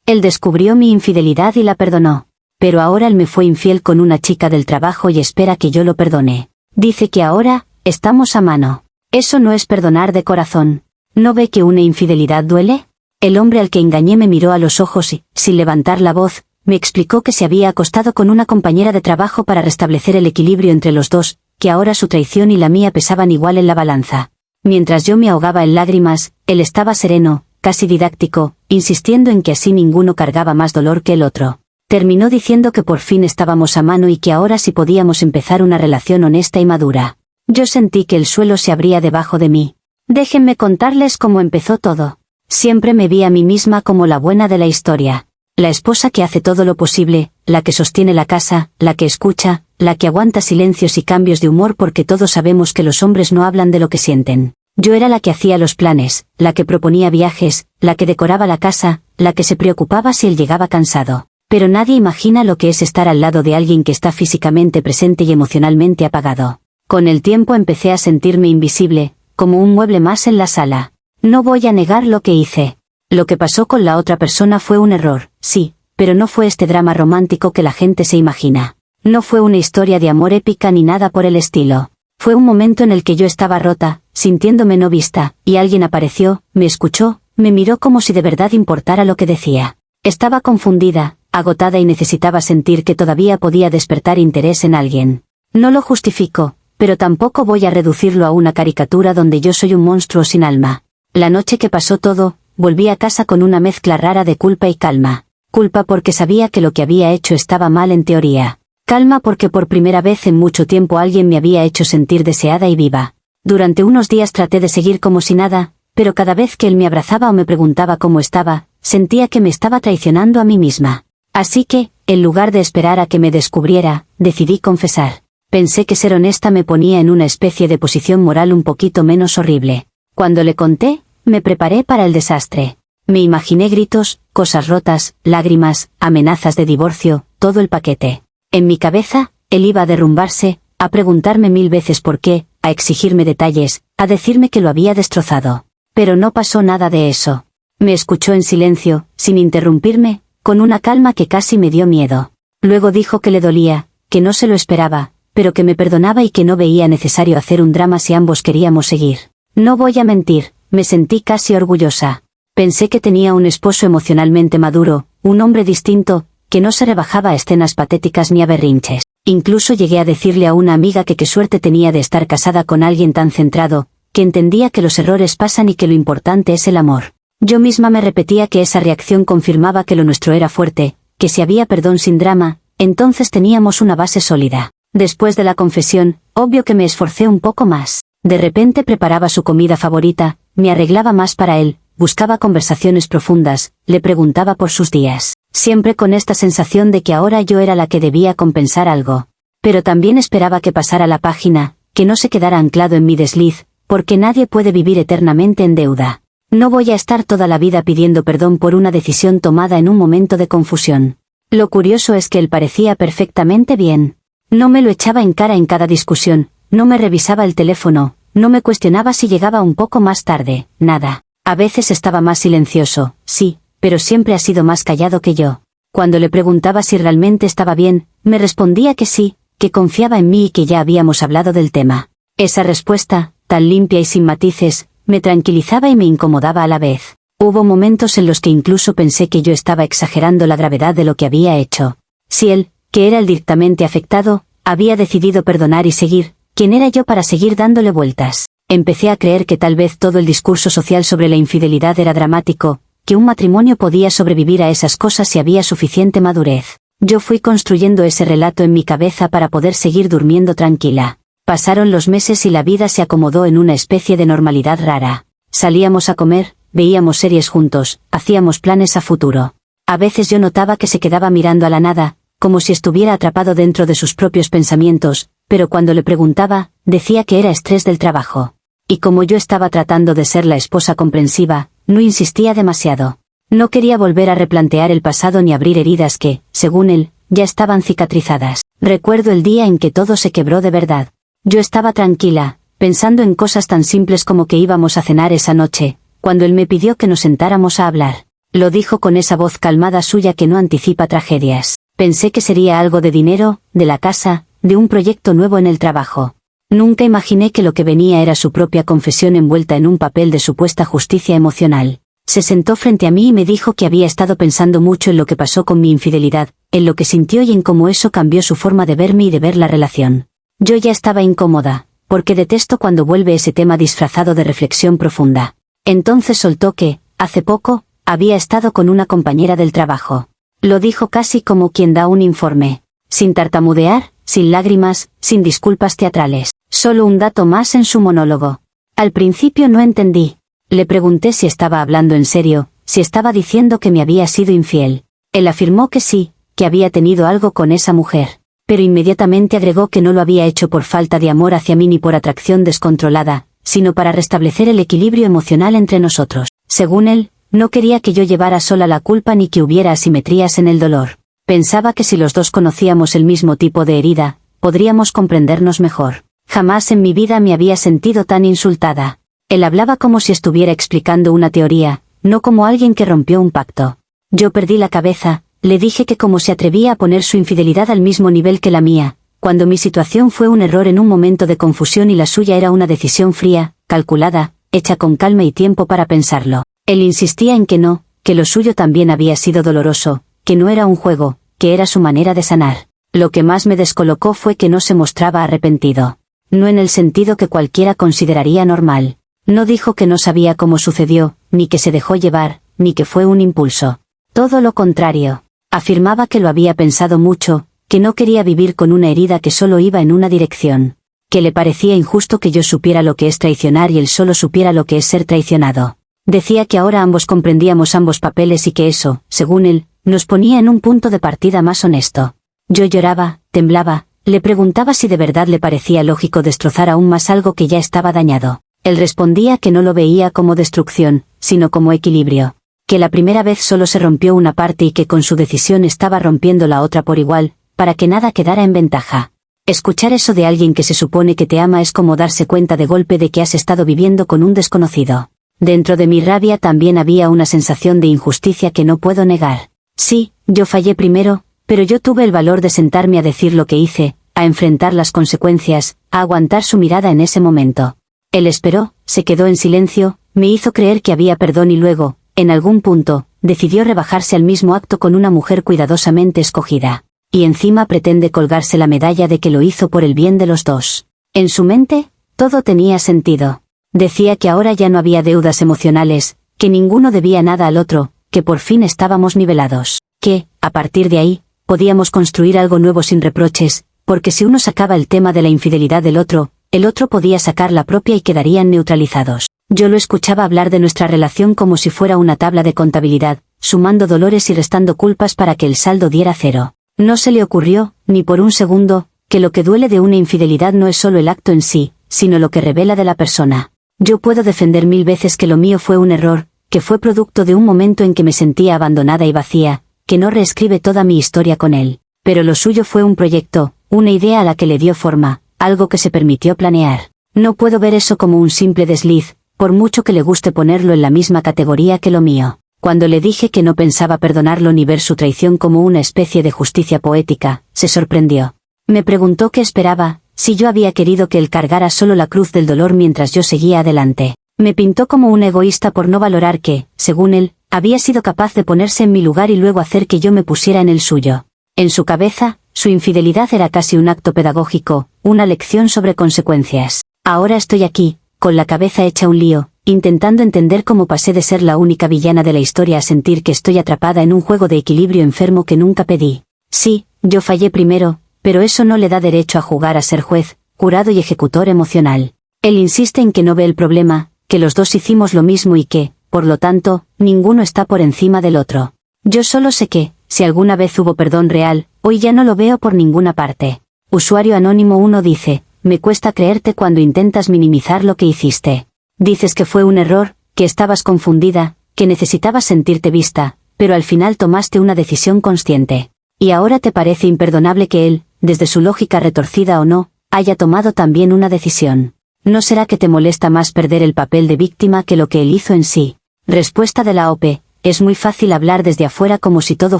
Él descubrió mi infidelidad y la perdonó. Pero ahora él me fue infiel con una chica del trabajo y espera que yo lo perdone. Dice que ahora, estamos a mano. Eso no es perdonar de corazón. ¿No ve que una infidelidad duele? El hombre al que engañé me miró a los ojos y, sin levantar la voz, me explicó que se había acostado con una compañera de trabajo para restablecer el equilibrio entre los dos, que ahora su traición y la mía pesaban igual en la balanza. Mientras yo me ahogaba en lágrimas, él estaba sereno, casi didáctico, insistiendo en que así ninguno cargaba más dolor que el otro. Terminó diciendo que por fin estábamos a mano y que ahora sí podíamos empezar una relación honesta y madura. Yo sentí que el suelo se abría debajo de mí. Déjenme contarles cómo empezó todo. Siempre me vi a mí misma como la buena de la historia. La esposa que hace todo lo posible, la que sostiene la casa, la que escucha, la que aguanta silencios y cambios de humor porque todos sabemos que los hombres no hablan de lo que sienten. Yo era la que hacía los planes, la que proponía viajes, la que decoraba la casa, la que se preocupaba si él llegaba cansado. Pero nadie imagina lo que es estar al lado de alguien que está físicamente presente y emocionalmente apagado. Con el tiempo empecé a sentirme invisible, como un mueble más en la sala. No voy a negar lo que hice. Lo que pasó con la otra persona fue un error, sí, pero no fue este drama romántico que la gente se imagina. No fue una historia de amor épica ni nada por el estilo. Fue un momento en el que yo estaba rota, sintiéndome no vista, y alguien apareció, me escuchó, me miró como si de verdad importara lo que decía. Estaba confundida, agotada y necesitaba sentir que todavía podía despertar interés en alguien. No lo justifico, pero tampoco voy a reducirlo a una caricatura donde yo soy un monstruo sin alma. La noche que pasó todo, volví a casa con una mezcla rara de culpa y calma. Culpa porque sabía que lo que había hecho estaba mal en teoría. Calma porque por primera vez en mucho tiempo alguien me había hecho sentir deseada y viva. Durante unos días traté de seguir como si nada, pero cada vez que él me abrazaba o me preguntaba cómo estaba, sentía que me estaba traicionando a mí misma. Así que, en lugar de esperar a que me descubriera, decidí confesar. Pensé que ser honesta me ponía en una especie de posición moral un poquito menos horrible. Cuando le conté, me preparé para el desastre. Me imaginé gritos, cosas rotas, lágrimas, amenazas de divorcio, todo el paquete. En mi cabeza, él iba a derrumbarse, a preguntarme 1000 veces por qué, a exigirme detalles, a decirme que lo había destrozado. Pero no pasó nada de eso. Me escuchó en silencio, sin interrumpirme, con una calma que casi me dio miedo. Luego dijo que le dolía, que no se lo esperaba, pero que me perdonaba y que no veía necesario hacer un drama si ambos queríamos seguir. No voy a mentir, me sentí casi orgullosa. Pensé que tenía un esposo emocionalmente maduro, un hombre distinto, que no se rebajaba a escenas patéticas ni a berrinches. Incluso llegué a decirle a una amiga que qué suerte tenía de estar casada con alguien tan centrado, que entendía que los errores pasan y que lo importante es el amor. Yo misma me repetía que esa reacción confirmaba que lo nuestro era fuerte, que si había perdón sin drama, entonces teníamos una base sólida. Después de la confesión, obvio que me esforcé un poco más. De repente preparaba su comida favorita, me arreglaba más para él, buscaba conversaciones profundas, le preguntaba por sus días. Siempre con esta sensación de que ahora yo era la que debía compensar algo. Pero también esperaba que pasara la página, que no se quedara anclado en mi desliz, porque nadie puede vivir eternamente en deuda. No voy a estar toda la vida pidiendo perdón por una decisión tomada en un momento de confusión. Lo curioso es que él parecía perfectamente bien. No me lo echaba en cara en cada discusión, no me revisaba el teléfono, no me cuestionaba si llegaba un poco más tarde, nada. A veces estaba más silencioso, sí, pero siempre ha sido más callado que yo. Cuando le preguntaba si realmente estaba bien, me respondía que sí, que confiaba en mí y que ya habíamos hablado del tema. Esa respuesta, tan limpia y sin matices, me tranquilizaba y me incomodaba a la vez. Hubo momentos en los que incluso pensé que yo estaba exagerando la gravedad de lo que había hecho. Si él, que era el directamente afectado, había decidido perdonar y seguir, ¿quién era yo para seguir dándole vueltas? Empecé a creer que tal vez todo el discurso social sobre la infidelidad era dramático, que un matrimonio podía sobrevivir a esas cosas si había suficiente madurez. Yo fui construyendo ese relato en mi cabeza para poder seguir durmiendo tranquila. Pasaron los meses y la vida se acomodó en una especie de normalidad rara. Salíamos a comer, veíamos series juntos, hacíamos planes a futuro. A veces yo notaba que se quedaba mirando a la nada, como si estuviera atrapado dentro de sus propios pensamientos, pero cuando le preguntaba, decía que era estrés del trabajo. Y como yo estaba tratando de ser la esposa comprensiva, no insistía demasiado. No quería volver a replantear el pasado ni abrir heridas que, según él, ya estaban cicatrizadas. Recuerdo el día en que todo se quebró de verdad. Yo estaba tranquila, pensando en cosas tan simples como que íbamos a cenar esa noche, cuando él me pidió que nos sentáramos a hablar. Lo dijo con esa voz calmada suya que no anticipa tragedias. Pensé que sería algo de dinero, de la casa, de un proyecto nuevo en el trabajo. Nunca imaginé que lo que venía era su propia confesión envuelta en un papel de supuesta justicia emocional. Se sentó frente a mí y me dijo que había estado pensando mucho en lo que pasó con mi infidelidad, en lo que sintió y en cómo eso cambió su forma de verme y de ver la relación. Yo ya estaba incómoda, porque detesto cuando vuelve ese tema disfrazado de reflexión profunda. Entonces soltó que, hace poco, había estado con una compañera del trabajo. Lo dijo casi como quien da un informe, sin tartamudear, sin lágrimas, sin disculpas teatrales, solo un dato más en su monólogo. Al principio no entendí. Le pregunté si estaba hablando en serio, si estaba diciendo que me había sido infiel. Él afirmó que sí, que había tenido algo con esa mujer, pero inmediatamente agregó que no lo había hecho por falta de amor hacia mí ni por atracción descontrolada, sino para restablecer el equilibrio emocional entre nosotros. Según él, no quería que yo llevara sola la culpa ni que hubiera asimetrías en el dolor. Pensaba que si los dos conocíamos el mismo tipo de herida, podríamos comprendernos mejor. Jamás en mi vida me había sentido tan insultada. Él hablaba como si estuviera explicando una teoría, no como alguien que rompió un pacto. Yo perdí la cabeza, le dije que cómo se atrevía a poner su infidelidad al mismo nivel que la mía, cuando mi situación fue un error en un momento de confusión y la suya era una decisión fría, calculada, hecha con calma y tiempo para pensarlo. Él insistía en que no, que lo suyo también había sido doloroso, que no era un juego, que era su manera de sanar. Lo que más me descolocó fue que no se mostraba arrepentido. No en el sentido que cualquiera consideraría normal. No dijo que no sabía cómo sucedió, ni que se dejó llevar, ni que fue un impulso. Todo lo contrario. Afirmaba que lo había pensado mucho, que no quería vivir con una herida que solo iba en una dirección. Que le parecía injusto que yo supiera lo que es traicionar y él solo supiera lo que es ser traicionado. Decía que ahora ambos comprendíamos ambos papeles y que eso, según él, nos ponía en un punto de partida más honesto. Yo lloraba, temblaba, le preguntaba si de verdad le parecía lógico destrozar aún más algo que ya estaba dañado. Él respondía que no lo veía como destrucción, sino como equilibrio. Que la primera vez solo se rompió una parte y que con su decisión estaba rompiendo la otra por igual, para que nada quedara en ventaja. Escuchar eso de alguien que se supone que te ama es como darse cuenta de golpe de que has estado viviendo con un desconocido. Dentro de mi rabia también había una sensación de injusticia que no puedo negar. Sí, yo fallé primero, pero yo tuve el valor de sentarme a decir lo que hice, a enfrentar las consecuencias, a aguantar su mirada en ese momento. Él esperó, se quedó en silencio, me hizo creer que había perdón y luego, en algún punto, decidió rebajarse al mismo acto con una mujer cuidadosamente escogida. Y encima pretende colgarse la medalla de que lo hizo por el bien de los dos. En su mente, todo tenía sentido. Decía que ahora ya no había deudas emocionales, que ninguno debía nada al otro, que por fin estábamos nivelados, que, a partir de ahí, podíamos construir algo nuevo sin reproches, porque si uno sacaba el tema de la infidelidad del otro, el otro podía sacar la propia y quedarían neutralizados. Yo lo escuchaba hablar de nuestra relación como si fuera una tabla de contabilidad, sumando dolores y restando culpas para que el saldo diera cero. No se le ocurrió, ni por un segundo, que lo que duele de una infidelidad no es solo el acto en sí, sino lo que revela de la persona. Yo puedo defender 1000 veces que lo mío fue un error, que fue producto de un momento en que me sentía abandonada y vacía, que no reescribe toda mi historia con él. Pero lo suyo fue un proyecto, una idea a la que le dio forma, algo que se permitió planear. No puedo ver eso como un simple desliz, por mucho que le guste ponerlo en la misma categoría que lo mío. Cuando le dije que no pensaba perdonarlo ni ver su traición como una especie de justicia poética, se sorprendió. Me preguntó qué esperaba, si yo había querido que él cargara solo la cruz del dolor mientras yo seguía adelante. Me pintó como un egoísta por no valorar que, según él, había sido capaz de ponerse en mi lugar y luego hacer que yo me pusiera en el suyo. En su cabeza, su infidelidad era casi un acto pedagógico, una lección sobre consecuencias. Ahora estoy aquí, con la cabeza hecha un lío, intentando entender cómo pasé de ser la única villana de la historia a sentir que estoy atrapada en un juego de equilibrio enfermo que nunca pedí. Sí, yo fallé primero, pero eso no le da derecho a jugar a ser juez, jurado y ejecutor emocional. Él insiste en que no ve el problema, que los dos hicimos lo mismo y que, por lo tanto, ninguno está por encima del otro. Yo solo sé que, si alguna vez hubo perdón real, hoy ya no lo veo por ninguna parte. Usuario anónimo 1 dice, me cuesta creerte cuando intentas minimizar lo que hiciste. Dices que fue un error, que estabas confundida, que necesitabas sentirte vista, pero al final tomaste una decisión consciente. Y ahora te parece imperdonable que él, desde su lógica retorcida o no, haya tomado también una decisión. ¿No será que te molesta más perder el papel de víctima que lo que él hizo en sí? Respuesta de la OP, es muy fácil hablar desde afuera como si todo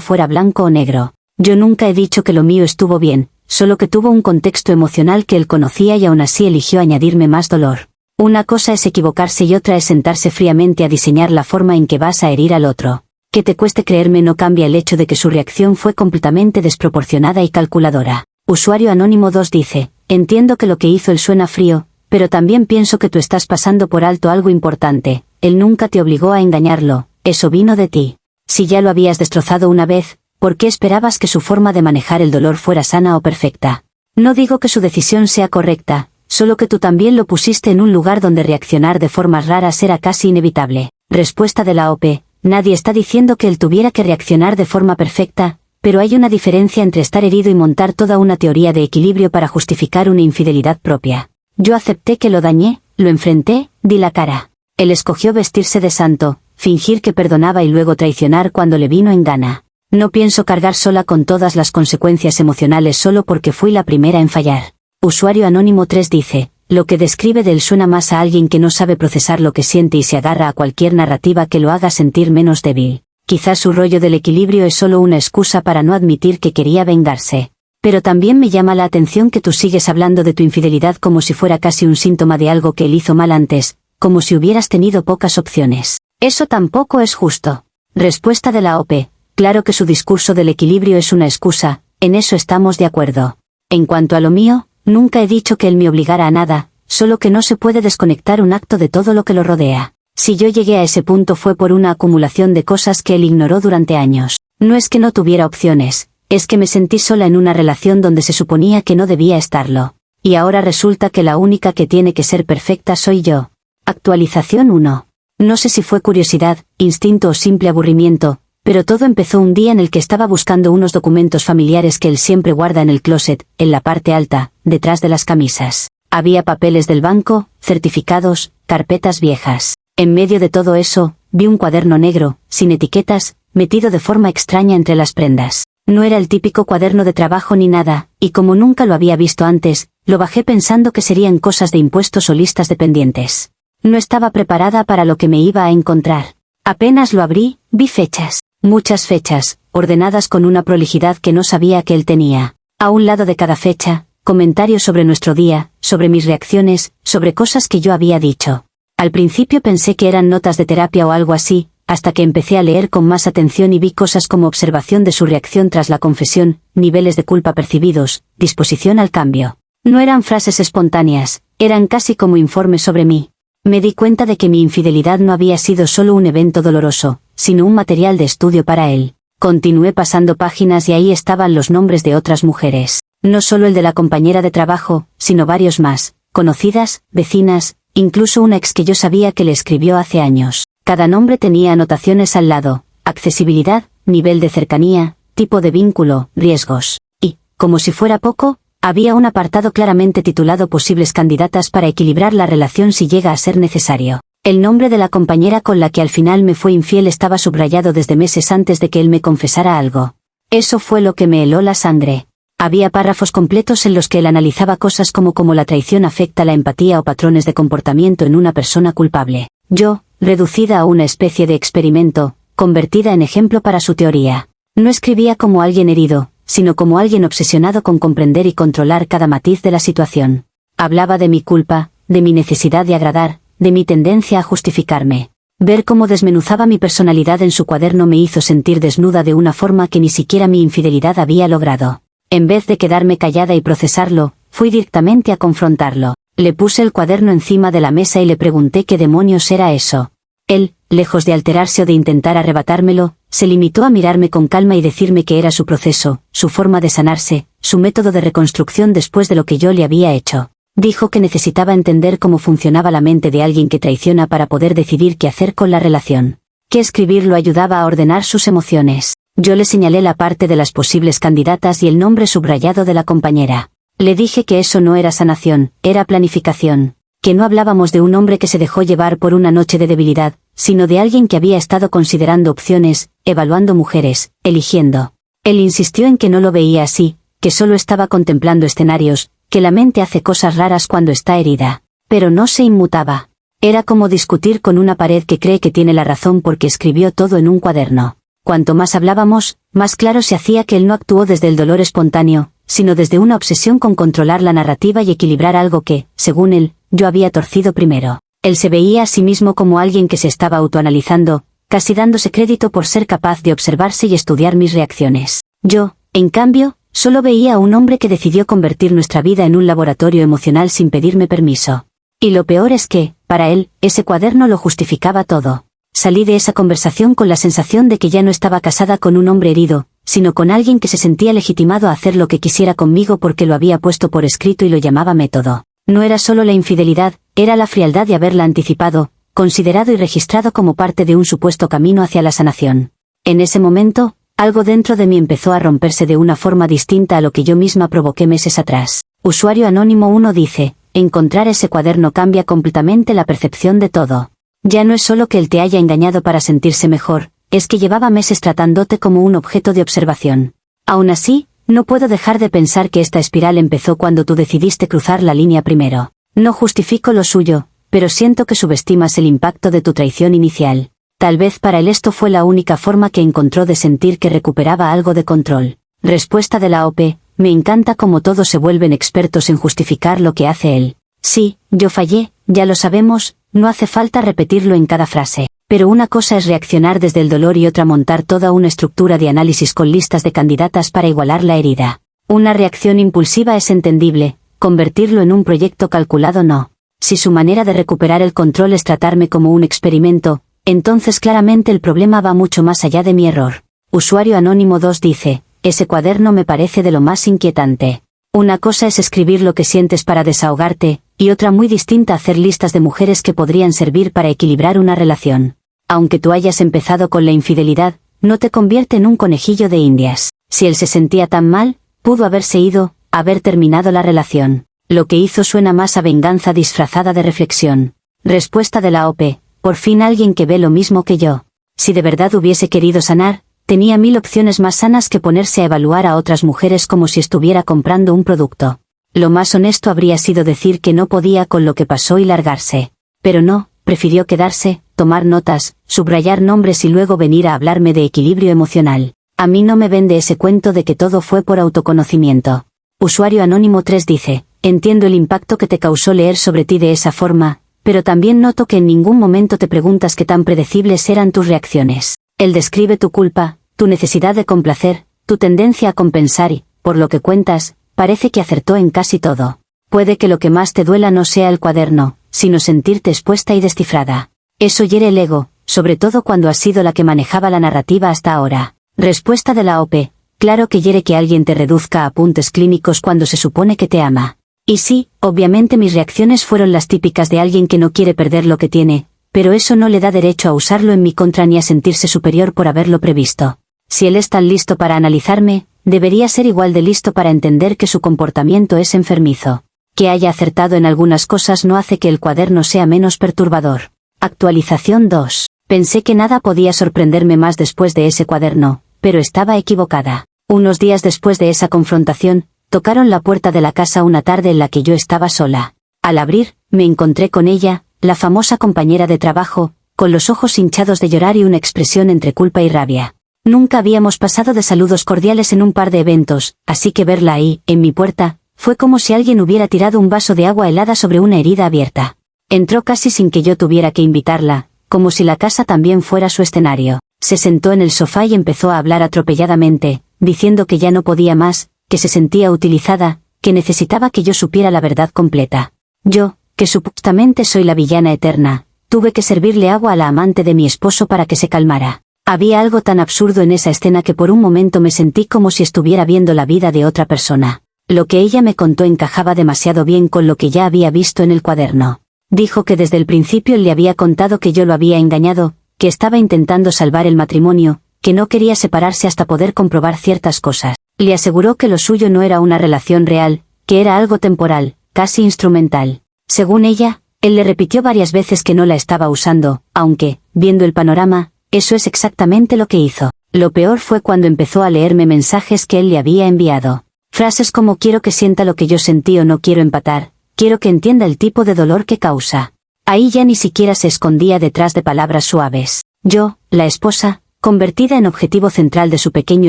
fuera blanco o negro. Yo nunca he dicho que lo mío estuvo bien, solo que tuvo un contexto emocional que él conocía y aún así eligió añadirme más dolor. Una cosa es equivocarse y otra es sentarse fríamente a diseñar la forma en que vas a herir al otro. Que te cueste creerme no cambia el hecho de que su reacción fue completamente desproporcionada y calculadora. Usuario Anónimo 2 dice, entiendo que lo que hizo él suena frío, pero también pienso que tú estás pasando por alto algo importante. Él nunca te obligó a engañarlo, eso vino de ti. Si ya lo habías destrozado una vez, ¿por qué esperabas que su forma de manejar el dolor fuera sana o perfecta? No digo que su decisión sea correcta, solo que tú también lo pusiste en un lugar donde reaccionar de formas raras era casi inevitable. Respuesta de la OP. Nadie está diciendo que él tuviera que reaccionar de forma perfecta, pero hay una diferencia entre estar herido y montar toda una teoría de equilibrio para justificar una infidelidad propia. Yo acepté que lo dañé, lo enfrenté, di la cara. Él escogió vestirse de santo, fingir que perdonaba y luego traicionar cuando le vino en gana. No pienso cargar sola con todas las consecuencias emocionales solo porque fui la primera en fallar. Usuario Anónimo 3 dice, lo que describe de él suena más a alguien que no sabe procesar lo que siente y se agarra a cualquier narrativa que lo haga sentir menos débil. Quizás su rollo del equilibrio es solo una excusa para no admitir que quería vengarse. Pero también me llama la atención que tú sigues hablando de tu infidelidad como si fuera casi un síntoma de algo que él hizo mal antes, como si hubieras tenido pocas opciones. Eso tampoco es justo. Respuesta de la OP. Claro que su discurso del equilibrio es una excusa, en eso estamos de acuerdo. En cuanto a lo mío, nunca he dicho que él me obligara a nada, solo que no se puede desconectar un acto de todo lo que lo rodea. Si yo llegué a ese punto fue por una acumulación de cosas que él ignoró durante años. No es que no tuviera opciones, es que me sentí sola en una relación donde se suponía que no debía estarlo. Y ahora resulta que la única que tiene que ser perfecta soy yo. Actualización 1. No sé si fue curiosidad, instinto o simple aburrimiento, pero todo empezó un día en el que estaba buscando unos documentos familiares que él siempre guarda en el closet, en la parte alta, detrás de las camisas. Había papeles del banco, certificados, carpetas viejas. En medio de todo eso, vi un cuaderno negro, sin etiquetas, metido de forma extraña entre las prendas. No era el típico cuaderno de trabajo ni nada, y como nunca lo había visto antes, lo bajé pensando que serían cosas de impuestos o listas de pendientes. No estaba preparada para lo que me iba a encontrar. Apenas lo abrí, vi fechas. Muchas fechas, ordenadas con una prolijidad que no sabía que él tenía. A un lado de cada fecha, comentarios sobre nuestro día, sobre mis reacciones, sobre cosas que yo había dicho. Al principio pensé que eran notas de terapia o algo así, hasta que empecé a leer con más atención y vi cosas como observación de su reacción tras la confesión, niveles de culpa percibidos, disposición al cambio. No eran frases espontáneas, eran casi como informes sobre mí. Me di cuenta de que mi infidelidad no había sido solo un evento doloroso, sino un material de estudio para él. Continué pasando páginas y ahí estaban los nombres de otras mujeres. No solo el de la compañera de trabajo, sino varios más, conocidas, vecinas, incluso una ex que yo sabía que le escribió hace años. Cada nombre tenía anotaciones al lado, accesibilidad, nivel de cercanía, tipo de vínculo, riesgos. Y, como si fuera poco, había un apartado claramente titulado Posibles candidatas para equilibrar la relación si llega a ser necesario. El nombre de la compañera con la que al final me fue infiel estaba subrayado desde meses antes de que él me confesara algo. Eso fue lo que me heló la sangre. Había párrafos completos en los que él analizaba cosas como cómo la traición afecta la empatía o patrones de comportamiento en una persona culpable. Yo, reducida a una especie de experimento, convertida en ejemplo para su teoría. No escribía como alguien herido, sino como alguien obsesionado con comprender y controlar cada matiz de la situación. Hablaba de mi culpa, de mi necesidad de agradar, de mi tendencia a justificarme. Ver cómo desmenuzaba mi personalidad en su cuaderno me hizo sentir desnuda de una forma que ni siquiera mi infidelidad había logrado. En vez de quedarme callada y procesarlo, fui directamente a confrontarlo. Le puse el cuaderno encima de la mesa y le pregunté qué demonios era eso. Él, lejos de alterarse o de intentar arrebatármelo, se limitó a mirarme con calma y decirme que era su proceso, su forma de sanarse, su método de reconstrucción después de lo que yo le había hecho. Dijo que necesitaba entender cómo funcionaba la mente de alguien que traiciona para poder decidir qué hacer con la relación. Que escribir lo ayudaba a ordenar sus emociones. Yo le señalé la parte de las posibles candidatas y el nombre subrayado de la compañera. Le dije que eso no era sanación, era planificación. Que no hablábamos de un hombre que se dejó llevar por una noche de debilidad, sino de alguien que había estado considerando opciones, evaluando mujeres, eligiendo. Él insistió en que no lo veía así, que solo estaba contemplando escenarios, que la mente hace cosas raras cuando está herida. Pero no se inmutaba. Era como discutir con una pared que cree que tiene la razón porque escribió todo en un cuaderno. Cuanto más hablábamos, más claro se hacía que él no actuó desde el dolor espontáneo, sino desde una obsesión con controlar la narrativa y equilibrar algo que, según él, yo había torcido primero. Él se veía a sí mismo como alguien que se estaba autoanalizando, casi dándose crédito por ser capaz de observarse y estudiar mis reacciones. Yo, en cambio, solo veía a un hombre que decidió convertir nuestra vida en un laboratorio emocional sin pedirme permiso. Y lo peor es que, para él, ese cuaderno lo justificaba todo. Salí de esa conversación con la sensación de que ya no estaba casada con un hombre herido, sino con alguien que se sentía legitimado a hacer lo que quisiera conmigo porque lo había puesto por escrito y lo llamaba método. No era solo la infidelidad, era la frialdad de haberla anticipado, considerado y registrado como parte de un supuesto camino hacia la sanación. En ese momento, algo dentro de mí empezó a romperse de una forma distinta a lo que yo misma provoqué meses atrás. Usuario Anónimo 1 dice, encontrar ese cuaderno cambia completamente la percepción de todo. Ya no es solo que él te haya engañado para sentirse mejor, es que llevaba meses tratándote como un objeto de observación. Aún así, no puedo dejar de pensar que esta espiral empezó cuando tú decidiste cruzar la línea primero. No justifico lo suyo, pero siento que subestimas el impacto de tu traición inicial. Tal vez para él esto fue la única forma que encontró de sentir que recuperaba algo de control. Respuesta de la OP, me encanta cómo todos se vuelven expertos en justificar lo que hace él. Sí, yo fallé, ya lo sabemos, no hace falta repetirlo en cada frase. Pero una cosa es reaccionar desde el dolor y otra montar toda una estructura de análisis con listas de candidatas para igualar la herida. Una reacción impulsiva es entendible, convertirlo en un proyecto calculado no. Si su manera de recuperar el control es tratarme como un experimento, entonces claramente el problema va mucho más allá de mi error. Usuario Anónimo 2 dice, ese cuaderno me parece de lo más inquietante. Una cosa es escribir lo que sientes para desahogarte, y otra muy distinta hacer listas de mujeres que podrían servir para equilibrar una relación. Aunque tú hayas empezado con la infidelidad, no te convierte en un conejillo de indias. Si él se sentía tan mal, pudo haberse ido, haber terminado la relación. Lo que hizo suena más a venganza disfrazada de reflexión. Respuesta de la OP, por fin alguien que ve lo mismo que yo. Si de verdad hubiese querido sanar, tenía 1000 opciones más sanas que ponerse a evaluar a otras mujeres como si estuviera comprando un producto. Lo más honesto habría sido decir que no podía con lo que pasó y largarse. Pero no, prefirió quedarse, tomar notas, subrayar nombres y luego venir a hablarme de equilibrio emocional. A mí no me vende ese cuento de que todo fue por autoconocimiento. Usuario Anónimo 3 dice, entiendo el impacto que te causó leer sobre ti de esa forma, pero también noto que en ningún momento te preguntas qué tan predecibles eran tus reacciones. Él describe tu culpa, tu necesidad de complacer, tu tendencia a compensar y, por lo que cuentas, parece que acertó en casi todo. Puede que lo que más te duela no sea el cuaderno, sino sentirte expuesta y descifrada. Eso hiere el ego, sobre todo cuando has sido la que manejaba la narrativa hasta ahora. Respuesta de la OP, claro que hiere que alguien te reduzca a apuntes clínicos cuando se supone que te ama. Y sí, obviamente mis reacciones fueron las típicas de alguien que no quiere perder lo que tiene, pero eso no le da derecho a usarlo en mi contra ni a sentirse superior por haberlo previsto. Si él es tan listo para analizarme, debería ser igual de listo para entender que su comportamiento es enfermizo. Que haya acertado en algunas cosas no hace que el cuaderno sea menos perturbador. Actualización 2. Pensé que nada podía sorprenderme más después de ese cuaderno, pero estaba equivocada. Unos días después de esa confrontación, tocaron la puerta de la casa una tarde en la que yo estaba sola. Al abrir, me encontré con ella, la famosa compañera de trabajo, con los ojos hinchados de llorar y una expresión entre culpa y rabia. Nunca habíamos pasado de saludos cordiales en un par de eventos, así que verla ahí, en mi puerta, fue como si alguien hubiera tirado un vaso de agua helada sobre una herida abierta. Entró casi sin que yo tuviera que invitarla, como si la casa también fuera su escenario. Se sentó en el sofá y empezó a hablar atropelladamente, diciendo que ya no podía más, que se sentía utilizada, que necesitaba que yo supiera la verdad completa. Yo, que supuestamente soy la villana eterna, tuve que servirle agua a la amante de mi esposo para que se calmara. Había algo tan absurdo en esa escena que por un momento me sentí como si estuviera viendo la vida de otra persona. Lo que ella me contó encajaba demasiado bien con lo que ya había visto en el cuaderno. Dijo que desde el principio le había contado que yo lo había engañado, que estaba intentando salvar el matrimonio, que no quería separarse hasta poder comprobar ciertas cosas. Le aseguró que lo suyo no era una relación real, que era algo temporal, casi instrumental. Según ella, él le repitió varias veces que no la estaba usando, aunque, viendo el panorama, eso es exactamente lo que hizo. Lo peor fue cuando empezó a leerme mensajes que él le había enviado. Frases como quiero que sienta lo que yo sentí o no quiero empatar, quiero que entienda el tipo de dolor que causa. Ahí ya ni siquiera se escondía detrás de palabras suaves. Yo, la esposa, convertida en objetivo central de su pequeño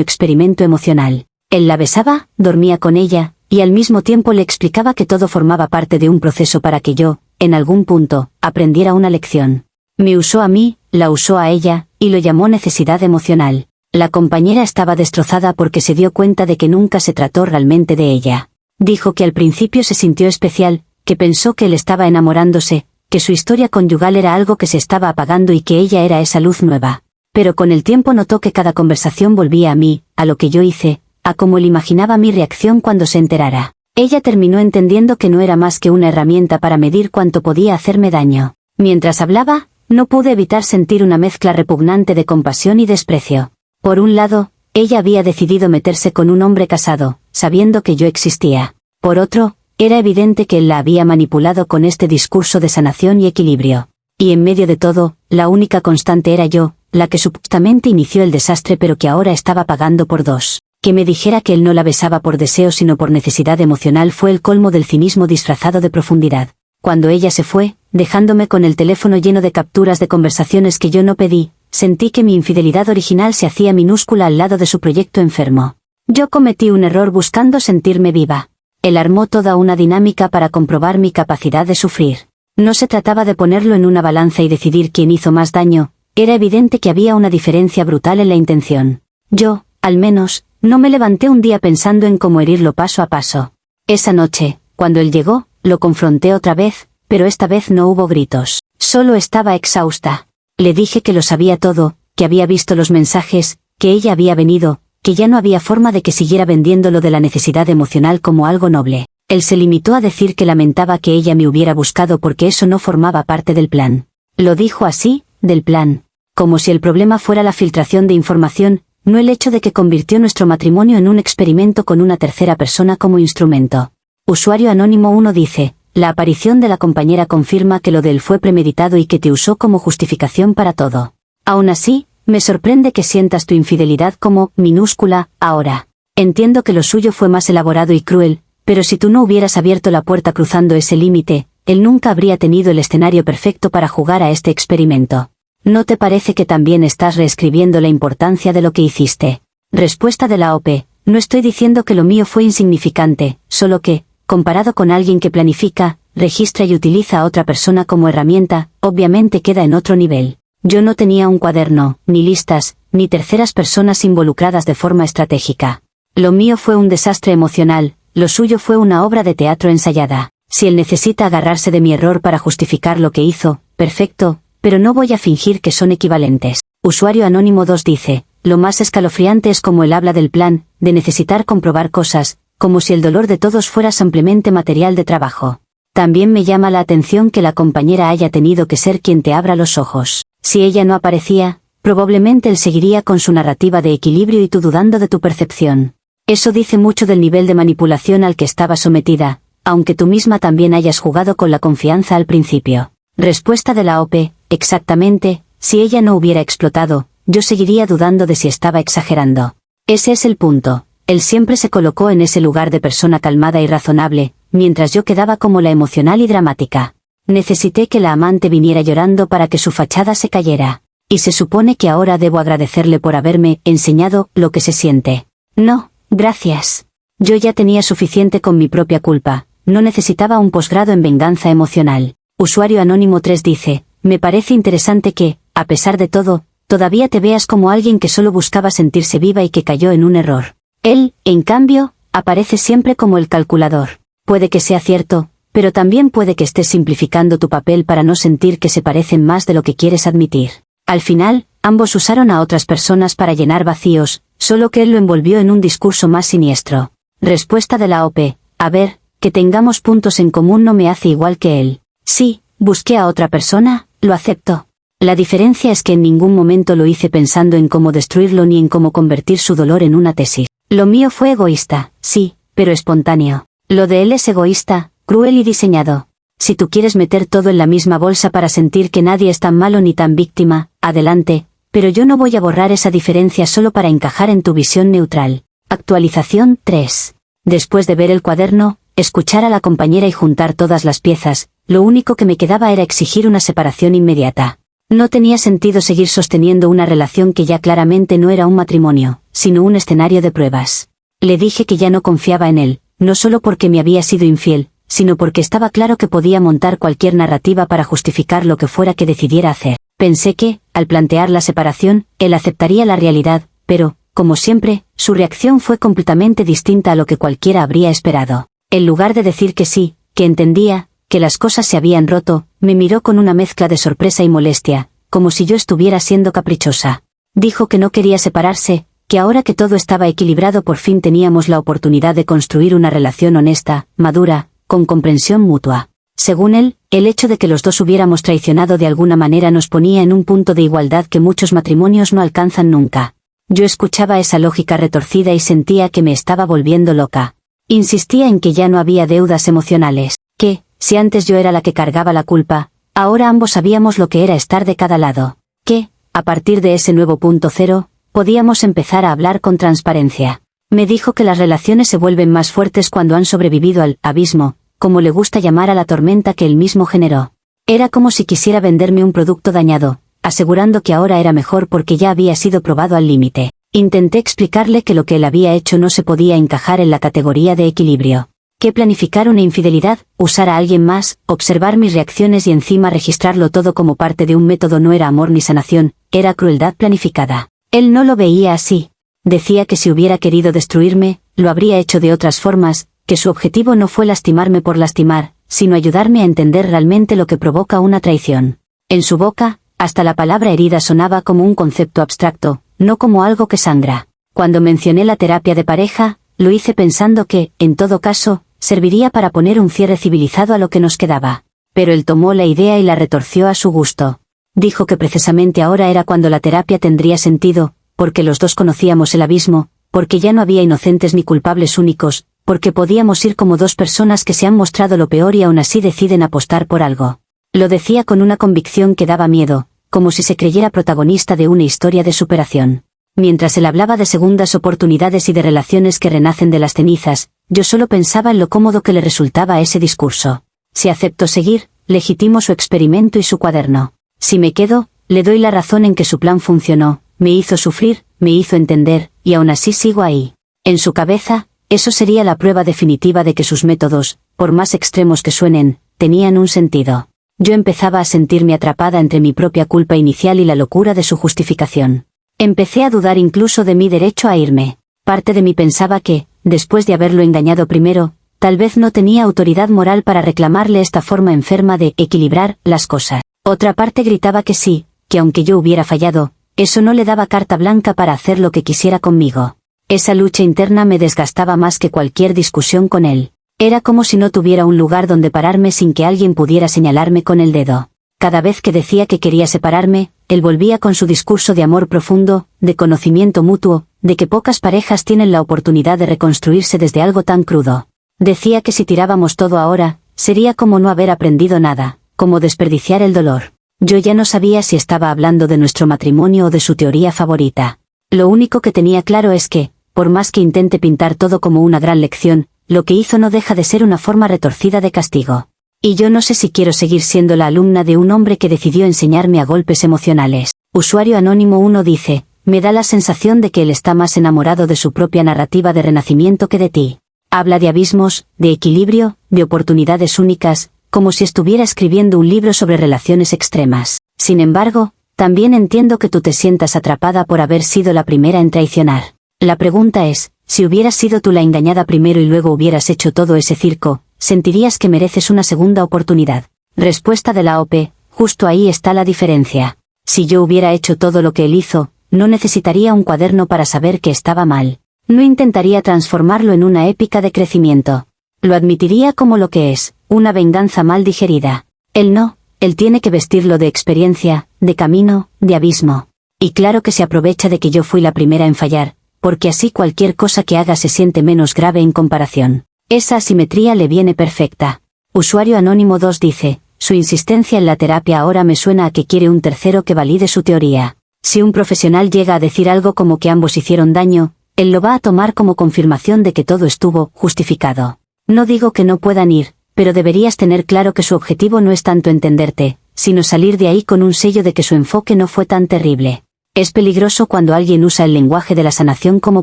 experimento emocional. Él la besaba, dormía con ella, y al mismo tiempo le explicaba que todo formaba parte de un proceso para que yo, en algún punto, aprendiera una lección. Me usó a mí, la usó a ella, y lo llamó necesidad emocional. La compañera estaba destrozada porque se dio cuenta de que nunca se trató realmente de ella. Dijo que al principio se sintió especial, que pensó que él estaba enamorándose, que su historia conyugal era algo que se estaba apagando y que ella era esa luz nueva. Pero con el tiempo notó que cada conversación volvía a mí, a lo que yo hice, a cómo él imaginaba mi reacción cuando se enterara. Ella terminó entendiendo que no era más que una herramienta para medir cuánto podía hacerme daño. Mientras hablaba, no pude evitar sentir una mezcla repugnante de compasión y desprecio. Por un lado, ella había decidido meterse con un hombre casado, sabiendo que yo existía. Por otro, era evidente que él la había manipulado con este discurso de sanación y equilibrio. Y en medio de todo, la única constante era yo, la que supuestamente inició el desastre pero que ahora estaba pagando por dos. Que me dijera que él no la besaba por deseo sino por necesidad emocional fue el colmo del cinismo disfrazado de profundidad. Cuando ella se fue, dejándome con el teléfono lleno de capturas de conversaciones que yo no pedí, sentí que mi infidelidad original se hacía minúscula al lado de su proyecto enfermo. Yo cometí un error buscando sentirme viva. Él armó toda una dinámica para comprobar mi capacidad de sufrir. No se trataba de ponerlo en una balanza y decidir quién hizo más daño, era evidente que había una diferencia brutal en la intención. Yo, al menos, no me levanté un día pensando en cómo herirlo paso a paso. Esa noche, cuando él llegó, lo confronté otra vez, pero esta vez no hubo gritos. Solo estaba exhausta. Le dije que lo sabía todo, que había visto los mensajes, que ella había venido, que ya no había forma de que siguiera vendiendo lo de la necesidad emocional como algo noble. Él se limitó a decir que lamentaba que ella me hubiera buscado porque eso no formaba parte del plan. Lo dijo así, del plan. Como si el problema fuera la filtración de información, no el hecho de que convirtió nuestro matrimonio en un experimento con una tercera persona como instrumento. Usuario Anónimo 1 dice, la aparición de la compañera confirma que lo de él fue premeditado y que te usó como justificación para todo. Aún así, me sorprende que sientas tu infidelidad como minúscula ahora. Entiendo que lo suyo fue más elaborado y cruel, pero si tú no hubieras abierto la puerta cruzando ese límite, él nunca habría tenido el escenario perfecto para jugar a este experimento. ¿No te parece que también estás reescribiendo la importancia de lo que hiciste? Respuesta de la OP, no estoy diciendo que lo mío fue insignificante, solo que, comparado con alguien que planifica, registra y utiliza a otra persona como herramienta, obviamente queda en otro nivel. Yo no tenía un cuaderno, ni listas, ni terceras personas involucradas de forma estratégica. Lo mío fue un desastre emocional, lo suyo fue una obra de teatro ensayada. Si él necesita agarrarse de mi error para justificar lo que hizo, perfecto, pero no voy a fingir que son equivalentes. Usuario Anónimo 2 dice, lo más escalofriante es como él habla del plan, de necesitar comprobar cosas, como si el dolor de todos fuera simplemente material de trabajo. También me llama la atención que la compañera haya tenido que ser quien te abra los ojos. Si ella no aparecía, probablemente él seguiría con su narrativa de equilibrio y tú dudando de tu percepción. Eso dice mucho del nivel de manipulación al que estaba sometida, aunque tú misma también hayas jugado con la confianza al principio. Respuesta de la OP, exactamente, si ella no hubiera explotado, yo seguiría dudando de si estaba exagerando. Ese es el punto. Él siempre se colocó en ese lugar de persona calmada y razonable, mientras yo quedaba como la emocional y dramática. Necesité que la amante viniera llorando para que su fachada se cayera. Y se supone que ahora debo agradecerle por haberme enseñado lo que se siente. No, gracias. Yo ya tenía suficiente con mi propia culpa, no necesitaba un posgrado en venganza emocional. Usuario Anónimo 3 dice, me parece interesante que, a pesar de todo, todavía te veas como alguien que solo buscaba sentirse viva y que cayó en un error. Él, en cambio, aparece siempre como el calculador. Puede que sea cierto, pero también puede que estés simplificando tu papel para no sentir que se parecen más de lo que quieres admitir. Al final, ambos usaron a otras personas para llenar vacíos, solo que él lo envolvió en un discurso más siniestro. Respuesta de la OP, a ver, que tengamos puntos en común no me hace igual que él. Sí, busqué a otra persona, lo acepto. La diferencia es que en ningún momento lo hice pensando en cómo destruirlo ni en cómo convertir su dolor en una tesis. Lo mío fue egoísta, sí, pero espontáneo. Lo de él es egoísta, cruel y diseñado. Si tú quieres meter todo en la misma bolsa para sentir que nadie es tan malo ni tan víctima, adelante, pero yo no voy a borrar esa diferencia solo para encajar en tu visión neutral. Actualización 3. Después de ver el cuaderno, escuchar a la compañera y juntar todas las piezas, lo único que me quedaba era exigir una separación inmediata. No tenía sentido seguir sosteniendo una relación que ya claramente no era un matrimonio, sino un escenario de pruebas. Le dije que ya no confiaba en él, no solo porque me había sido infiel, sino porque estaba claro que podía montar cualquier narrativa para justificar lo que fuera que decidiera hacer. Pensé que, al plantear la separación, él aceptaría la realidad, pero, como siempre, su reacción fue completamente distinta a lo que cualquiera habría esperado. En lugar de decir que sí, que entendía, que las cosas se habían roto, me miró con una mezcla de sorpresa y molestia, como si yo estuviera siendo caprichosa. Dijo que no quería separarse, que ahora que todo estaba equilibrado por fin teníamos la oportunidad de construir una relación honesta, madura, con comprensión mutua. Según él, el hecho de que los dos hubiéramos traicionado de alguna manera nos ponía en un punto de igualdad que muchos matrimonios no alcanzan nunca. Yo escuchaba esa lógica retorcida y sentía que me estaba volviendo loca. Insistía en que ya no había deudas emocionales, que, si antes yo era la que cargaba la culpa, ahora ambos sabíamos lo que era estar de cada lado, que, a partir de ese nuevo punto cero, podíamos empezar a hablar con transparencia. Me dijo que las relaciones se vuelven más fuertes cuando han sobrevivido al abismo, como le gusta llamar a la tormenta que él mismo generó. Era como si quisiera venderme un producto dañado, asegurando que ahora era mejor porque ya había sido probado al límite. Intenté explicarle que lo que él había hecho no se podía encajar en la categoría de equilibrio. Que planificar una infidelidad, usar a alguien más, observar mis reacciones y encima registrarlo todo como parte de un método no era amor ni sanación, era crueldad planificada. Él no lo veía así. Decía que si hubiera querido destruirme, lo habría hecho de otras formas, que su objetivo no fue lastimarme por lastimar, sino ayudarme a entender realmente lo que provoca una traición. En su boca, hasta la palabra herida sonaba como un concepto abstracto, no como algo que sangra. Cuando mencioné la terapia de pareja, lo hice pensando que, en todo caso, serviría para poner un cierre civilizado a lo que nos quedaba. Pero él tomó la idea y la retorció a su gusto. Dijo que precisamente ahora era cuando la terapia tendría sentido, porque los dos conocíamos el abismo, porque ya no había inocentes ni culpables únicos, porque podíamos ir como dos personas que se han mostrado lo peor y aún así deciden apostar por algo. Lo decía con una convicción que daba miedo, como si se creyera protagonista de una historia de superación. Mientras él hablaba de segundas oportunidades y de relaciones que renacen de las cenizas, yo solo pensaba en lo cómodo que le resultaba ese discurso. Si acepto seguir, legitimo su experimento y su cuaderno. Si me quedo, le doy la razón en que su plan funcionó, me hizo sufrir, me hizo entender, y aún así sigo ahí. En su cabeza, eso sería la prueba definitiva de que sus métodos, por más extremos que suenen, tenían un sentido. Yo empezaba a sentirme atrapada entre mi propia culpa inicial y la locura de su justificación. Empecé a dudar incluso de mi derecho a irme. Parte de mí pensaba que, después de haberlo engañado primero, tal vez no tenía autoridad moral para reclamarle esta forma enferma de equilibrar las cosas. Otra parte gritaba que sí, que aunque yo hubiera fallado, eso no le daba carta blanca para hacer lo que quisiera conmigo. Esa lucha interna me desgastaba más que cualquier discusión con él. Era como si no tuviera un lugar donde pararme sin que alguien pudiera señalarme con el dedo. Cada vez que decía que quería separarme, él volvía con su discurso de amor profundo, de conocimiento mutuo, de que pocas parejas tienen la oportunidad de reconstruirse desde algo tan crudo. Decía que si tirábamos todo ahora, sería como no haber aprendido nada, como desperdiciar el dolor. Yo ya no sabía si estaba hablando de nuestro matrimonio o de su teoría favorita. Lo único que tenía claro es que, por más que intente pintar todo como una gran lección, lo que hizo no deja de ser una forma retorcida de castigo. Y yo no sé si quiero seguir siendo la alumna de un hombre que decidió enseñarme a golpes emocionales. Usuario Anónimo 1 dice, me da la sensación de que él está más enamorado de su propia narrativa de renacimiento que de ti. Habla de abismos, de equilibrio, de oportunidades únicas, como si estuviera escribiendo un libro sobre relaciones extremas. Sin embargo, también entiendo que tú te sientas atrapada por haber sido la primera en traicionar. La pregunta es, si hubieras sido tú la engañada primero y luego hubieras hecho todo ese circo, ¿sentirías que mereces una segunda oportunidad? Respuesta de la OP, justo ahí está la diferencia. Si yo hubiera hecho todo lo que él hizo, no necesitaría un cuaderno para saber que estaba mal. No intentaría transformarlo en una épica de crecimiento. Lo admitiría como lo que es, una venganza mal digerida. Él no, él tiene que vestirlo de experiencia, de camino, de abismo. Y claro que se aprovecha de que yo fui la primera en fallar, porque así cualquier cosa que haga se siente menos grave en comparación. Esa asimetría le viene perfecta. Usuario Anónimo 2 dice, su insistencia en la terapia ahora me suena a que quiere un tercero que valide su teoría. Si un profesional llega a decir algo como que ambos hicieron daño, él lo va a tomar como confirmación de que todo estuvo justificado. No digo que no puedan ir, pero deberías tener claro que su objetivo no es tanto entenderte, sino salir de ahí con un sello de que su enfoque no fue tan terrible. Es peligroso cuando alguien usa el lenguaje de la sanación como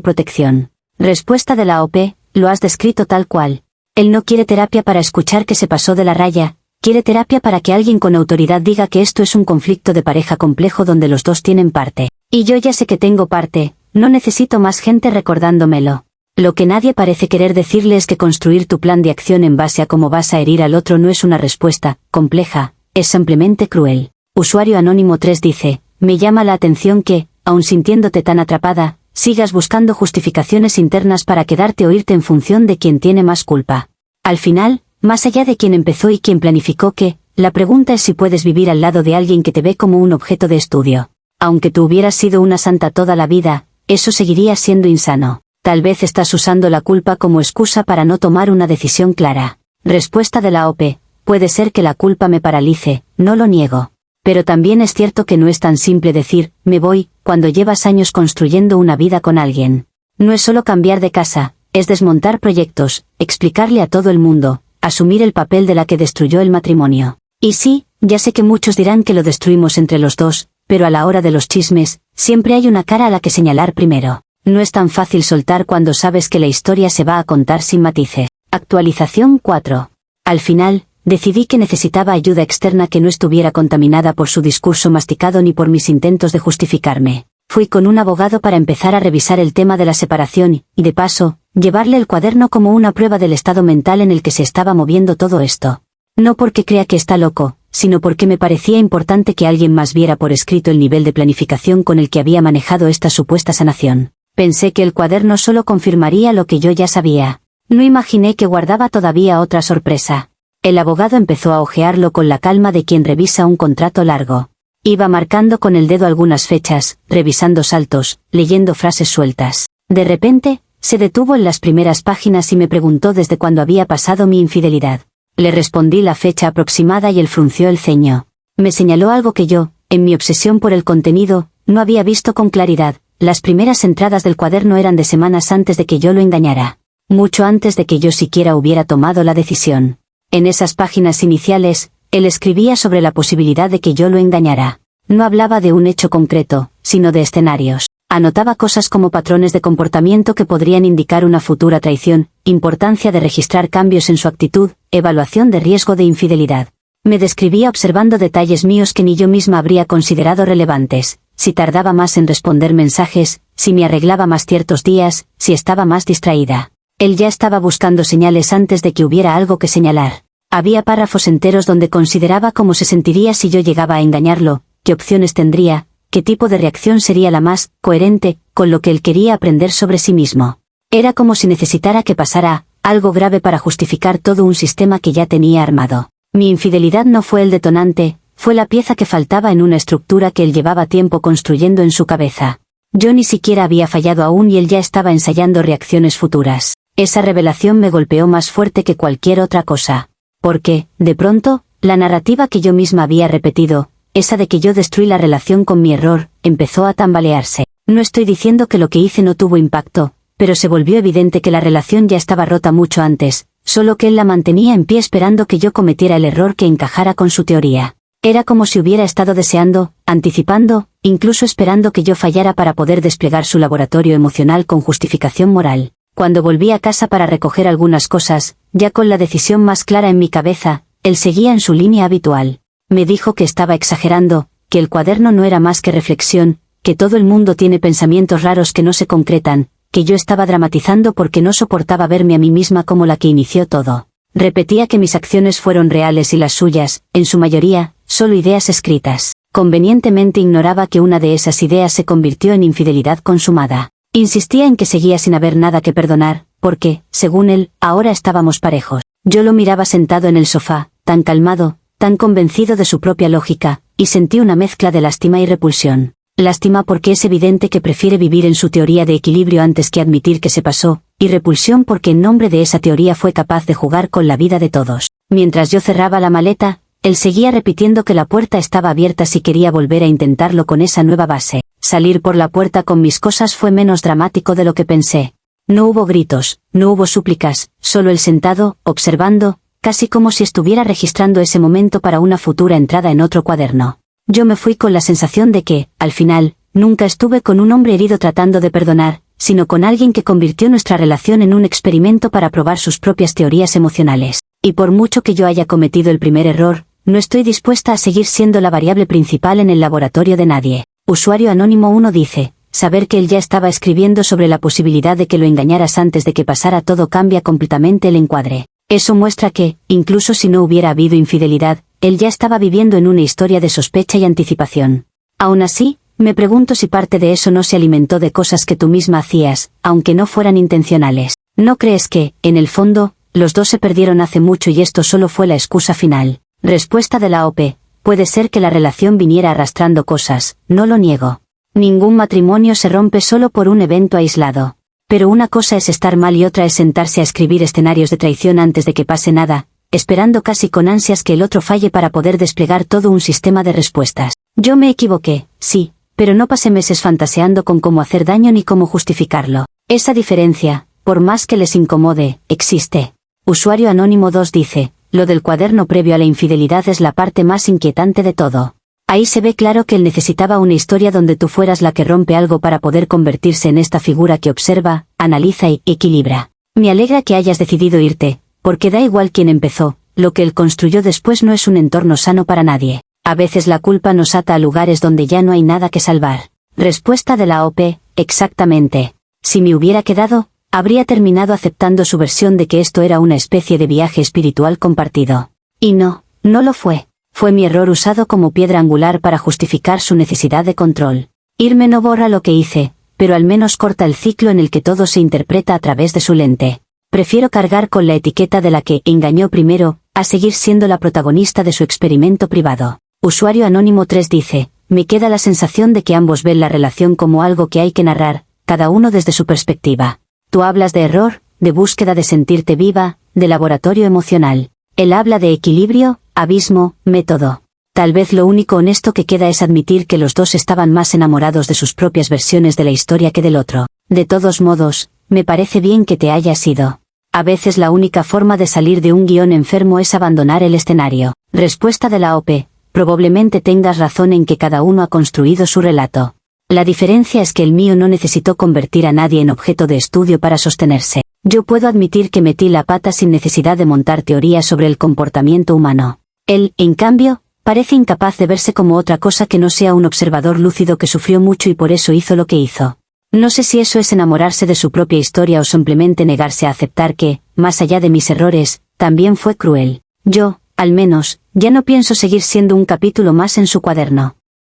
protección. Respuesta de la OP: lo has descrito tal cual. Él no quiere terapia para escuchar que se pasó de la raya, quiere terapia para que alguien con autoridad diga que esto es un conflicto de pareja complejo donde los dos tienen parte. Y yo ya sé que tengo parte, no necesito más gente recordándomelo. Lo que nadie parece querer decirle es que construir tu plan de acción en base a cómo vas a herir al otro no es una respuesta compleja, es simplemente cruel. Usuario Anónimo 3 dice: me llama la atención que, aun sintiéndote tan atrapada, sigas buscando justificaciones internas para quedarte o irte en función de quien tiene más culpa. Al final, más allá de quien empezó y quien planificó qué, la pregunta es si puedes vivir al lado de alguien que te ve como un objeto de estudio. Aunque tú hubieras sido una santa toda la vida, eso seguiría siendo insano. Tal vez estás usando la culpa como excusa para no tomar una decisión clara. Respuesta de la OP: puede ser que la culpa me paralice, no lo niego. Pero también es cierto que no es tan simple decir, me voy, cuando llevas años construyendo una vida con alguien. No es solo cambiar de casa, es desmontar proyectos, explicarle a todo el mundo, asumir el papel de la que destruyó el matrimonio. Y sí, ya sé que muchos dirán que lo destruimos entre los dos, pero a la hora de los chismes, siempre hay una cara a la que señalar primero. No es tan fácil soltar cuando sabes que la historia se va a contar sin matices. Actualización 4. Al final, decidí que necesitaba ayuda externa que no estuviera contaminada por su discurso masticado ni por mis intentos de justificarme. Fui con un abogado para empezar a revisar el tema de la separación y, de paso, llevarle el cuaderno como una prueba del estado mental en el que se estaba moviendo todo esto. No porque crea que está loco, sino porque me parecía importante que alguien más viera por escrito el nivel de planificación con el que había manejado esta supuesta sanación. Pensé que el cuaderno solo confirmaría lo que yo ya sabía. No imaginé que guardaba todavía otra sorpresa. El abogado empezó a hojearlo con la calma de quien revisa un contrato largo. Iba marcando con el dedo algunas fechas, revisando saltos, leyendo frases sueltas. De repente, se detuvo en las primeras páginas y me preguntó desde cuándo había pasado mi infidelidad. Le respondí la fecha aproximada y él frunció el ceño. Me señaló algo que yo, en mi obsesión por el contenido, no había visto con claridad. Las primeras entradas del cuaderno eran de semanas antes de que yo lo engañara. Mucho antes de que yo siquiera hubiera tomado la decisión. En esas páginas iniciales, él escribía sobre la posibilidad de que yo lo engañara. No hablaba de un hecho concreto, sino de escenarios. Anotaba cosas como patrones de comportamiento que podrían indicar una futura traición, importancia de registrar cambios en su actitud, evaluación de riesgo de infidelidad. Me describía observando detalles míos que ni yo misma habría considerado relevantes. Si tardaba más en responder mensajes, si me arreglaba más ciertos días, si estaba más distraída. Él ya estaba buscando señales antes de que hubiera algo que señalar. Había párrafos enteros donde consideraba cómo se sentiría si yo llegaba a engañarlo, qué opciones tendría, qué tipo de reacción sería la más coherente con lo que él quería aprender sobre sí mismo. Era como si necesitara que pasara algo grave para justificar todo un sistema que ya tenía armado. Mi infidelidad no fue el detonante, fue la pieza que faltaba en una estructura que él llevaba tiempo construyendo en su cabeza. Yo ni siquiera había fallado aún y él ya estaba ensayando reacciones futuras. Esa revelación me golpeó más fuerte que cualquier otra cosa. Porque, de pronto, la narrativa que yo misma había repetido, esa de que yo destruí la relación con mi error, empezó a tambalearse. No estoy diciendo que lo que hice no tuvo impacto, pero se volvió evidente que la relación ya estaba rota mucho antes, solo que él la mantenía en pie esperando que yo cometiera el error que encajara con su teoría. Era como si hubiera estado deseando, anticipando, incluso esperando que yo fallara para poder desplegar su laboratorio emocional con justificación moral. Cuando volví a casa para recoger algunas cosas, ya con la decisión más clara en mi cabeza, él seguía en su línea habitual. Me dijo que estaba exagerando, que el cuaderno no era más que reflexión, que todo el mundo tiene pensamientos raros que no se concretan, que yo estaba dramatizando porque no soportaba verme a mí misma como la que inició todo. Repetía que mis acciones fueron reales y las suyas, en su mayoría, solo ideas escritas. Convenientemente ignoraba que una de esas ideas se convirtió en infidelidad consumada. Insistía en que seguía sin haber nada que perdonar, porque, según él, ahora estábamos parejos. Yo lo miraba sentado en el sofá, tan calmado, tan convencido de su propia lógica, y sentí una mezcla de lástima y repulsión. Lástima porque es evidente que prefiere vivir en su teoría de equilibrio antes que admitir que se pasó, y repulsión porque en nombre de esa teoría fue capaz de jugar con la vida de todos. Mientras yo cerraba la maleta, él seguía repitiendo que la puerta estaba abierta si quería volver a intentarlo con esa nueva base. Salir por la puerta con mis cosas fue menos dramático de lo que pensé. No hubo gritos, no hubo súplicas, solo él sentado, observando, casi como si estuviera registrando ese momento para una futura entrada en otro cuaderno. Yo me fui con la sensación de que, al final, nunca estuve con un hombre herido tratando de perdonar, sino con alguien que convirtió nuestra relación en un experimento para probar sus propias teorías emocionales. Y por mucho que yo haya cometido el primer error, no estoy dispuesta a seguir siendo la variable principal en el laboratorio de nadie. Usuario Anónimo 1 dice, saber que él ya estaba escribiendo sobre la posibilidad de que lo engañaras antes de que pasara todo cambia completamente el encuadre. Eso muestra que, incluso si no hubiera habido infidelidad, él ya estaba viviendo en una historia de sospecha y anticipación. Aún así, me pregunto si parte de eso no se alimentó de cosas que tú misma hacías, aunque no fueran intencionales. ¿No crees que, en el fondo, los dos se perdieron hace mucho y esto solo fue la excusa final? Respuesta de la OP. Puede ser que la relación viniera arrastrando cosas, no lo niego. Ningún matrimonio se rompe solo por un evento aislado. Pero una cosa es estar mal y otra es sentarse a escribir escenarios de traición antes de que pase nada, esperando casi con ansias que el otro falle para poder desplegar todo un sistema de respuestas. Yo me equivoqué, sí, pero no pasé meses fantaseando con cómo hacer daño ni cómo justificarlo. Esa diferencia, por más que les incomode, existe. Usuario Anónimo 2 dice, lo del cuaderno previo a la infidelidad es la parte más inquietante de todo. Ahí se ve claro que él necesitaba una historia donde tú fueras la que rompe algo para poder convertirse en esta figura que observa, analiza y equilibra. Me alegra que hayas decidido irte, porque da igual quién empezó, lo que él construyó después no es un entorno sano para nadie. A veces la culpa nos ata a lugares donde ya no hay nada que salvar. Respuesta de la OP, exactamente. Si me hubiera quedado, habría terminado aceptando su versión de que esto era una especie de viaje espiritual compartido. Y no lo fue. Fue mi error usado como piedra angular para justificar su necesidad de control. Irme no borra lo que hice, pero al menos corta el ciclo en el que todo se interpreta a través de su lente. Prefiero cargar con la etiqueta de la que engañó primero, a seguir siendo la protagonista de su experimento privado. Usuario Anónimo 3 dice, me queda la sensación de que ambos ven la relación como algo que hay que narrar, cada uno desde su perspectiva. Tú hablas de error, de búsqueda de sentirte viva, de laboratorio emocional. Él habla de equilibrio, abismo, método. Tal vez lo único honesto que queda es admitir que los dos estaban más enamorados de sus propias versiones de la historia que del otro. De todos modos, me parece bien que te hayas ido. A veces la única forma de salir de un guión enfermo es abandonar el escenario. Respuesta de la OP. Probablemente tengas razón en que cada uno ha construido su relato. La diferencia es que el mío no necesitó convertir a nadie en objeto de estudio para sostenerse. Yo puedo admitir que metí la pata sin necesidad de montar teorías sobre el comportamiento humano. Él, en cambio, parece incapaz de verse como otra cosa que no sea un observador lúcido que sufrió mucho y por eso hizo lo que hizo. No sé si eso es enamorarse de su propia historia o simplemente negarse a aceptar que, más allá de mis errores, también fue cruel. Yo, al menos, ya no pienso seguir siendo un capítulo más en su cuaderno.